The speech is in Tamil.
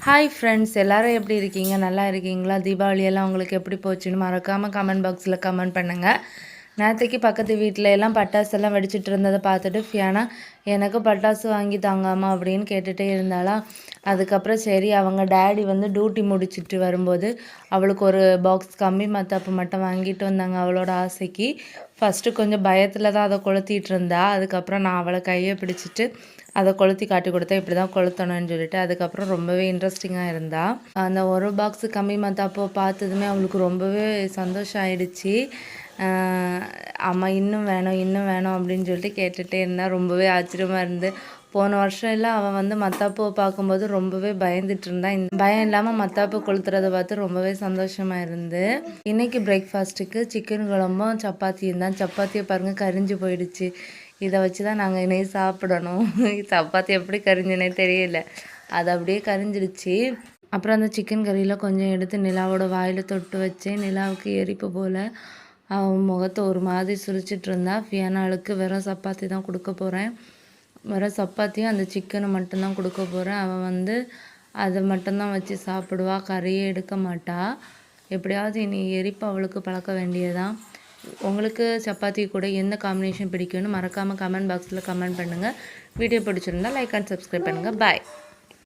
ஹாய் ஃப்ரெண்ட்ஸ், எல்லாரும் எப்படி இருக்கீங்க? நல்லா இருக்கீங்களா? தீபாவளி எல்லாம் உங்களுக்கு எப்படி போச்சுன்னு மறக்காமல் கமெண்ட் பாக்ஸில் கமெண்ட் பண்ணுங்கள். நேற்றுக்கு பக்கத்து வீட்டில் எல்லாம் பட்டாசெல்லாம் வெடிச்சிட்டு இருந்ததை பார்த்துட்டு ஃபியானா எனக்கு பட்டாசு வாங்கி தாங்காமா அப்படின்னு கேட்டுகிட்டே இருந்தாலாம். அதுக்கப்புறம் சரி, அவங்க டேடி வந்து டியூட்டி முடிச்சுட்டு வரும்போது அவளுக்கு ஒரு பாக்ஸ் கம்பி மத்தாப்பு மட்டும் வாங்கிட்டு வந்தாங்க அவளோட ஆசைக்கு. ஃபஸ்ட்டு கொஞ்சம் பயத்தில் தான் அதை கொளுத்திட்டு இருந்தா. அதுக்கப்புறம் நான் அவளை கையை பிடிச்சிட்டு அதை கொளுத்தி காட்டி கொடுத்தா இப்படி தான் கொளுத்தணும்னு சொல்லிட்டு அதுக்கப்புறம் ரொம்பவே இன்ட்ரெஸ்டிங்காக இருந்தா. அந்த ஒரு பாக்ஸு கம்பி மத்தாப்போ பார்த்ததுமே அவளுக்கு ரொம்பவே சந்தோஷம் ஆயிடுச்சு. அம்மா இன்னும் வேணும் இன்னும் வேணும் அப்படின்னு சொல்லிட்டு கேட்டுகிட்டே இருந்தா. ரொம்பவே ஆச்சரியமாக இருந்து போன வருஷம் எல்லாம் அவள் வந்து மத்தாப்பூவை பார்க்கும்போது ரொம்பவே பயந்துட்டு இருந்தா. இந்த பயம் இல்லாமல் மத்தாப்பு கொளுத்துறதை பார்த்து ரொம்பவே சந்தோஷமாக இருந்து. இன்னைக்கு பிரேக்ஃபாஸ்ட்டுக்கு சிக்கன் குழம்பும் சப்பாத்தியும் தான். சப்பாத்தியை பாருங்கள் கரிஞ்சு போயிடுச்சு. இதை வச்சு தான் நாங்கள் இன்றைக்கி சாப்பிடணும். சப்பாத்தி எப்படி கரிஞ்சுனே தெரியல, அது அப்படியே கரிஞ்சிடுச்சு. அப்புறம் அந்த சிக்கன் கறியில் கொஞ்சம் எடுத்து நிலாவோட வாயில் தொட்டு வச்சேன். நிலாவுக்கு எரிப்பு போல் அவன் முகத்தை ஒரு மாதிரி சுரிச்சிட்டு இருந்தா. ஃபியானாளுக்கு வெறும் சப்பாத்தி தான் கொடுக்க போகிறேன். வெறும் சப்பாத்தியும் அந்த சிக்கனை மட்டும்தான் கொடுக்க போகிறேன். அவன் வந்து அதை மட்டும்தான் வச்சு சாப்பிடுவா, கறியே எடுக்க மாட்டா. எப்படியாவது இனி எரிப்பு அவளுக்கு பழக்க வேண்டியதான். உங்களுக்கு சப்பாத்தி கூட எந்த காம்பினேஷன் பிடிக்கும்னு மறக்காமல் கமெண்ட் பாக்ஸில் கமெண்ட் பண்ணுங்கள். வீடியோ பிடிச்சிருந்தா லைக் அண்ட் சப்ஸ்கிரைப் பண்ணுங்கள். பாய்.